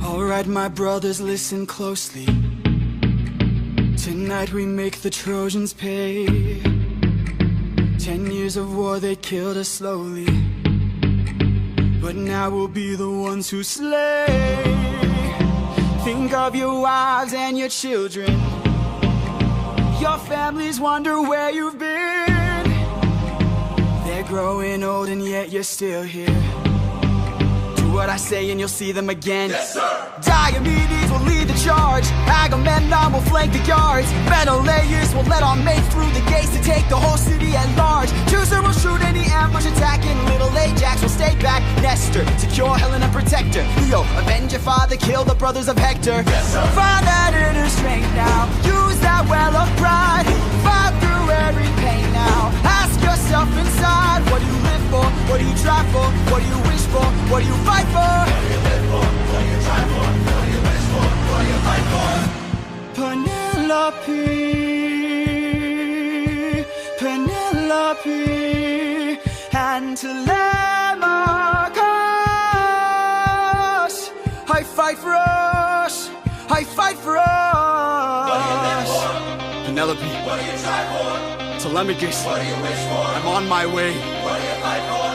Alright, my brothers, listen closely. Tonight we make the Trojans pay. 10 years of war, they killed us slowly, but now we'll be the ones who slay. Think of your wives and your children. Your families wonder where you've been. They're growing old and yet you're still here. Do what I say and you'll see them again. Yes, sir! Diomedes will lead the charge. Agamemnon will flank the guards. Menelaus will let our mates through the gates to take the whole city at large. Teucer will shoot any ambush attacking. Little Ajax will stay back. Nestor, secure Helen and protect her. Leo, avenge your father, kill the brothers of Hector. Yes, sir! Find that inner strength now. Use that well of pride. Fight through every pain now. Ask yourself inside, what do you live for? What do you try for? What do you wish for? What do you fight for? What do you live for? What do you try for? What do you wish for? What do you fight for? Penelope, Penelope, and Telemachus. I fight for us, I fight for us. What do you live for? Penelope, What do you try for? Telemachus, What do you wish for? I'm on my way. What do you fight for?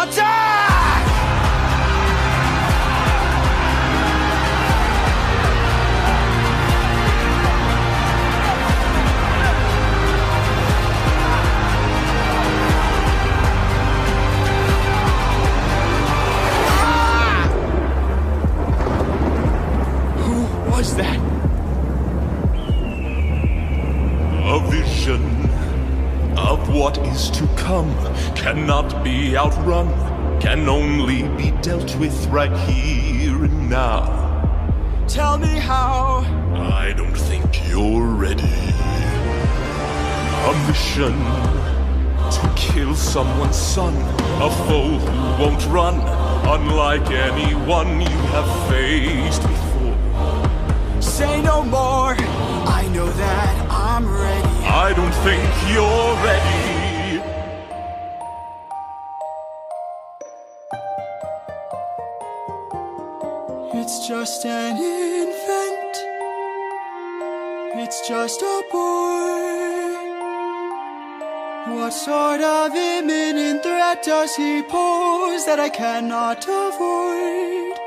Attack! Who was that? A vision of what is to come cannot be outrun, can only be dealt with right here and now. Tell me how. I don't think you're ready. A mission to kill someone's son, a foe who won't run, unlike anyone you have faced before. Say no more. I know that I'm ready. I don't think you're ready. It's just an infant. It's just a boy. What sort of imminent threat does he pose that I cannot avoid?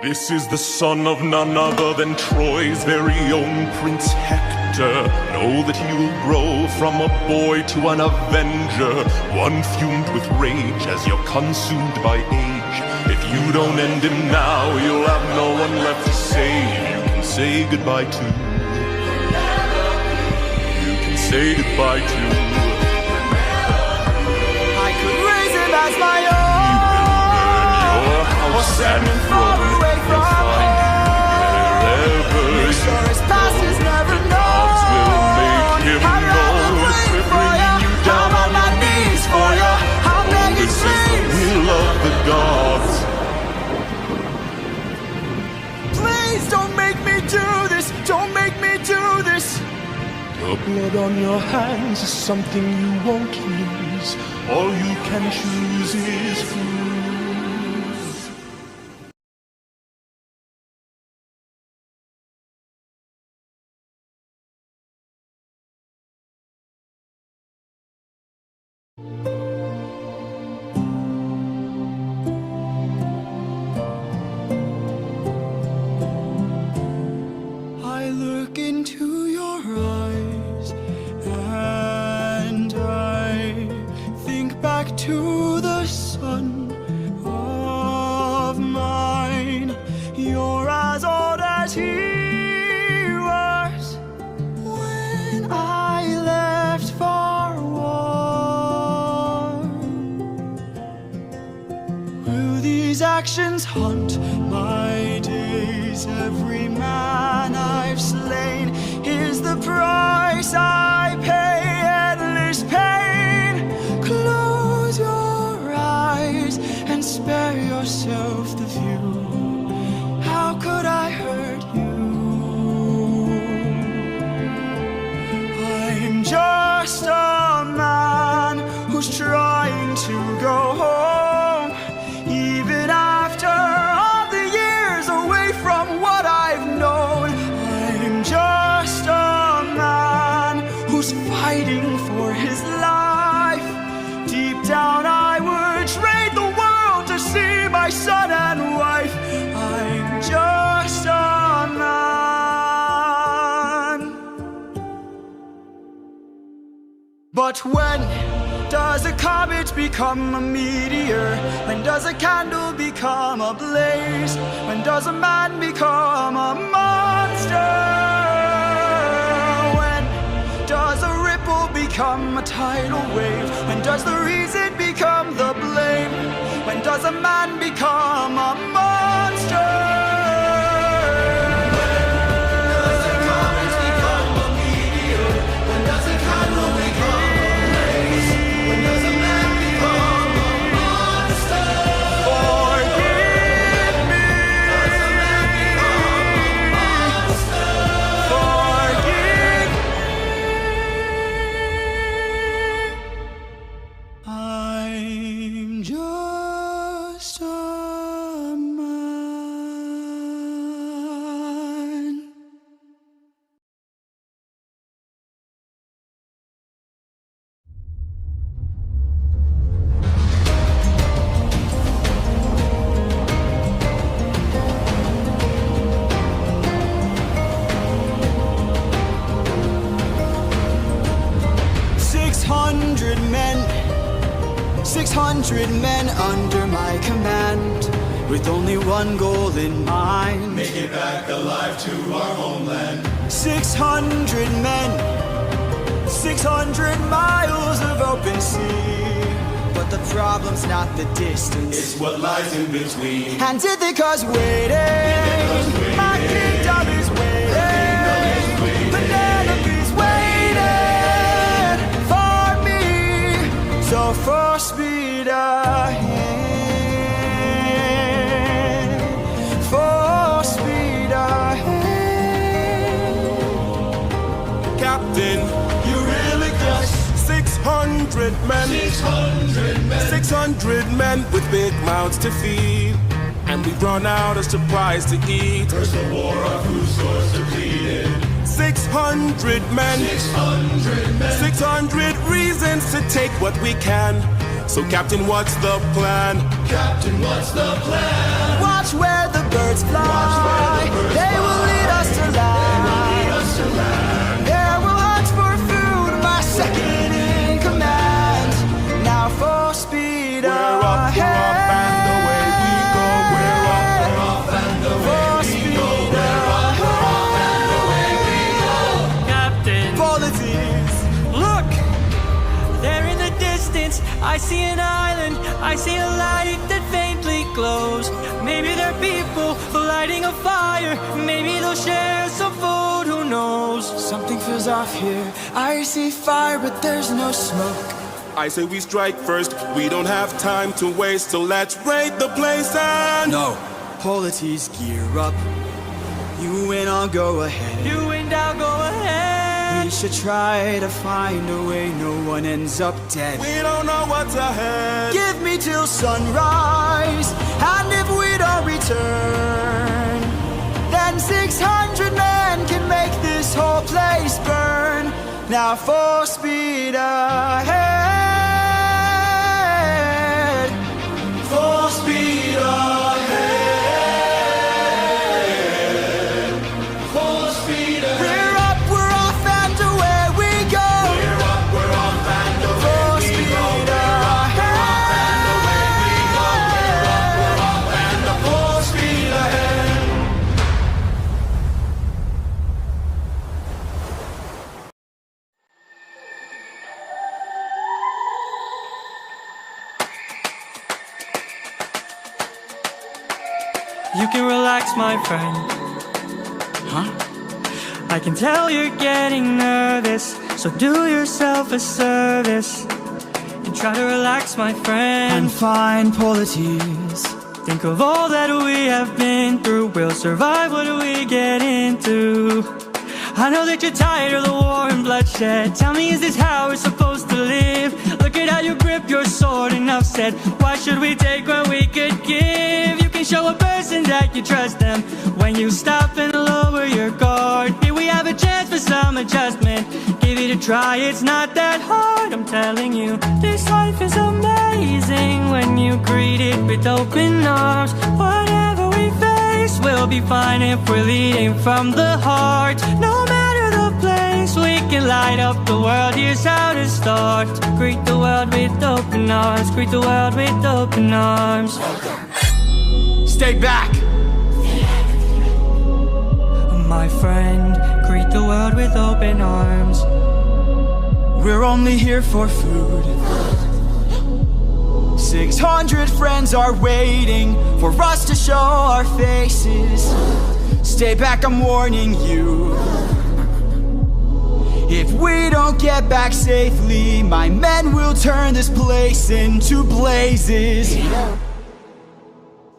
This is the son of none other than Troy's very own Prince Hector. Know that he will grow from a boy to an avenger, one fumed with rage as you're consumed by age. If you don't end him now, you'll have no one left to save. You can say goodbye to. You can say goodbye to. I could raise him as my own. Your house and far throne. away from You'll find him wherever Make sure his you past go. is never The gods will make him I'd rather known. wait We're for ya. bringing you down I'm on my knees for ya. I'm Oh, begging, this is the please. will of the gods. Please don't make me do this. Don't make me do this. The blood on your hands is something you won't lose. All you can choose is food. I look into your eyes and I think back to the son of mine. You're as old as he was when I left for war. Will these actions haunt my days? Every man I've slain is the price I pay. Endless pain. Close your eyes and spare yourself the view. How could I hurt you? I'm just a man who's trying to go home, even after fighting for his life. Deep down I would trade the world to see my son and wife. I'm just a man. But when does a comet become a meteor? When does a candle become a blaze? When does a man become a monster? When does a ripple become a tidal wave? When does the reason become the blame? When does a man become a monster? Men under my command, with only one goal in mind: make it back alive to our homeland. 600 men, 600 miles of open sea. But the problem's not the distance, it's what lies in between. And Ithaca's waiting, my kingdom is waiting, Penelope's waiting for me. So full speed ahead, full speed ahead. Captain, you really got 600 men. 600 men. 600 men with big mouths to feed. And we've run out of supplies to eat. First the war, our food stores depleted. 600 men. 600 men. 600 reasons to take what we can. So Captain, what's the plan? Captain, what's the plan? Watch where the birds fly. They will lead us to land. There we'll hunt for food, my second in command. Now full speed ahead. We're up and away we go. We're up, and away we go. We're up and away we go. Captain, Polities. look! There in the distance, I see an island. I see a light that faintly glows. Maybe they're people lighting a fire. Maybe they'll share some food, who knows? Something feels off here. I see fire, but there's no smoke. I say we strike first. We don't have time to waste, so let's raid the place and... No. Polities, gear up. You win, I'll go ahead. You and I'll go ahead. We should try to find a way no one ends up dead. We don't know what's ahead. Give me till sunrise, and if we don't return, then 600 men can make this whole place burn. Now full speed ahead, full speed ahead, Full speed ahead. we're up, we're off, and away we go. We're up, we're off and away Full we speed go. ahead, Away we go. We're up, we're off and full speed ahead. You can relax, my friend. Huh? I can tell you're getting nervous, so do yourself a service and try to relax, my friend. And find polities. Think of all that we have been through. We'll survive what we get into. I know that you're tired of the war and bloodshed. Tell me, is this how we're supposed to live? Look at how you grip your sword, enough said. Why should we take when we could give? You can show a person that you trust them when you stop and lower your guard. Here we have a chance for some adjustment. Give it a try, it's not that hard. I'm telling you, this life is amazing when you greet it with open arms. Whatever we face, we'll be fine if we're leading from the heart. No matter the place, we can light up the world. Here's how to start. Greet the world with open arms. Greet the world with open arms. Stay back! My friend, greet the world with open arms. We're only here for food. 600 friends are waiting for us to show our faces. Stay back, I'm warning you. If we don't get back safely, my men will turn this place into blazes.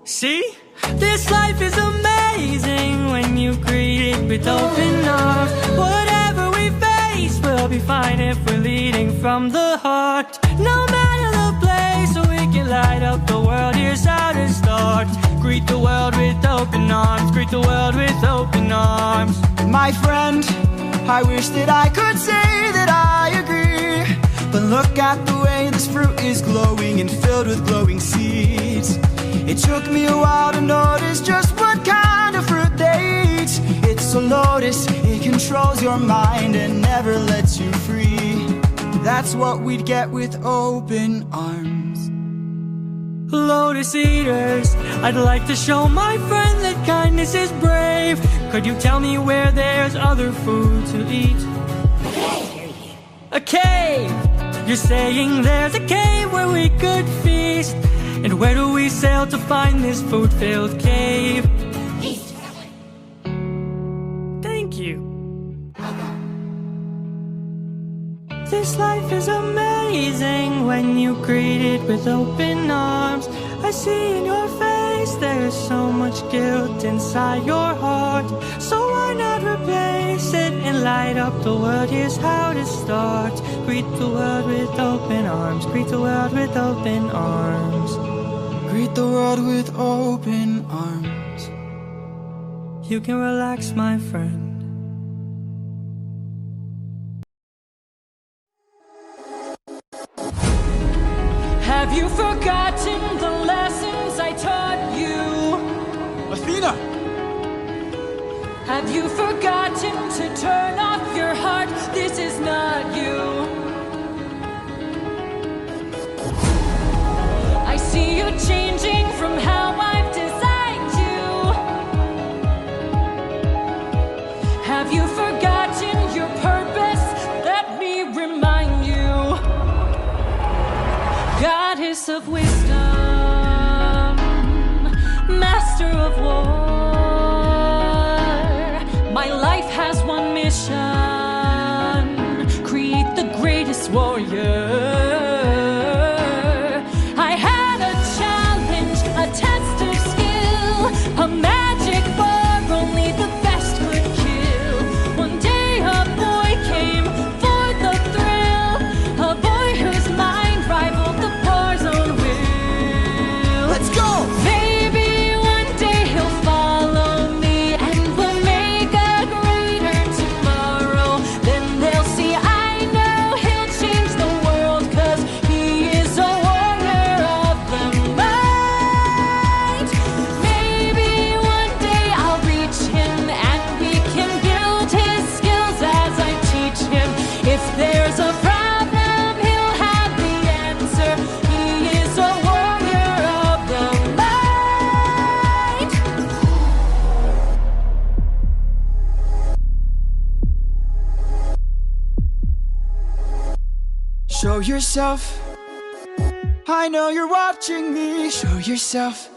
See? This life is amazing when you greet it with open arms. Whatever we face, we'll be fine if we're leading from the heart. No matter the place, we can light up the world. Here's how to start. Greet the world with open arms. Greet the world with open arms. My friend, I wish that I could say that I agree, but look at the way this fruit is glowing and filled with glowing seeds. It took me a while to notice just what kind of fruit they eat. It's a lotus, it controls your mind and never lets you free. That's what we'd get with open arms. Lotus eaters, I'd like to show my friend that kindness is brave. Could you tell me where there's other food to eat? A cave! You're saying there's a cave where we could feast. And where do we sail to find this food-filled cave? Thank you. This life is amazing when you greet it with open arms. I see in your face there's so much guilt inside your heart. So why not replace it and light up the world? Here's how to start. Greet the world with open arms. Greet the world with open arms. Greet the world with open arms. You can relax, my friend. Have you forgotten the lessons I taught you? Athena! Have you forgotten to turn off your heart? This is not you. I see you changing from how I've designed you. Have you forgotten your purpose? Let me remind you. Goddess of wisdom, master of war. My life has one mission: create the greatest warrior. Test of skill, a magic bar only the best could kill. One day a boy came for the thrill, a boy whose mind rivaled the bar's own will. Let's go! Maybe one day he'll follow me and we'll make a greater tomorrow. Then they'll see I know he'll change the world, 'cause he is a warrior of the mind. If there's a problem, he'll have the answer. He is a warrior of the mind. Show yourself. I know you're watching me. Show yourself.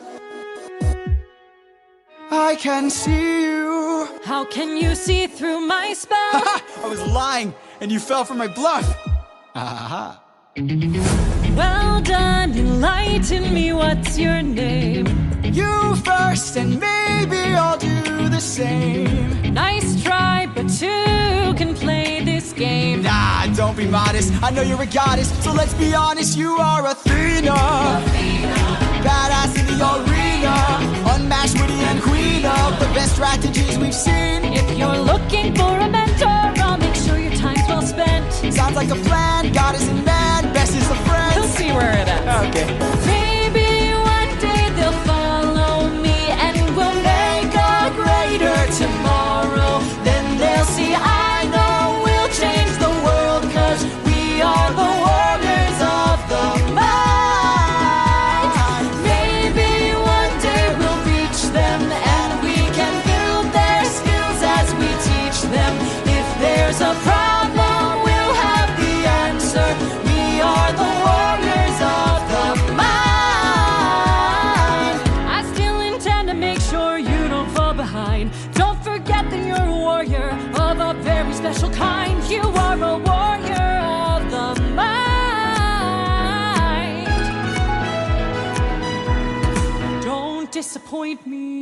I can see you. How can you see through my spell? I was lying, and you fell for my bluff. Well done, enlighten me, what's your name? You first, and maybe I'll do the same. Nice try, but two can play this game. Nah, don't be modest, I know you're a goddess, so let's be honest, you are Athena. Badass in the arena, unmatched, witty, and queen of the best strategies we've seen. If you're looking for a mentor, I'll make sure your time's well spent. Sounds like a plan, goddess and man, best is the friends. We'll see where it ends. Okay. Maybe one day they'll follow me, and we'll make a greater tomorrow. Then they'll see I know we'll change the world, 'cause we are the warriors of the mind. Maybe one day we'll reach them, and we can build their skills as we teach them. If there's a problem, we'll have the answer. We are the warriors of the mind. I still intend to make sure you don't fall behind. Don't forget that you're a warrior of a very special kind. You are a warrior of the mind. Don't disappoint me.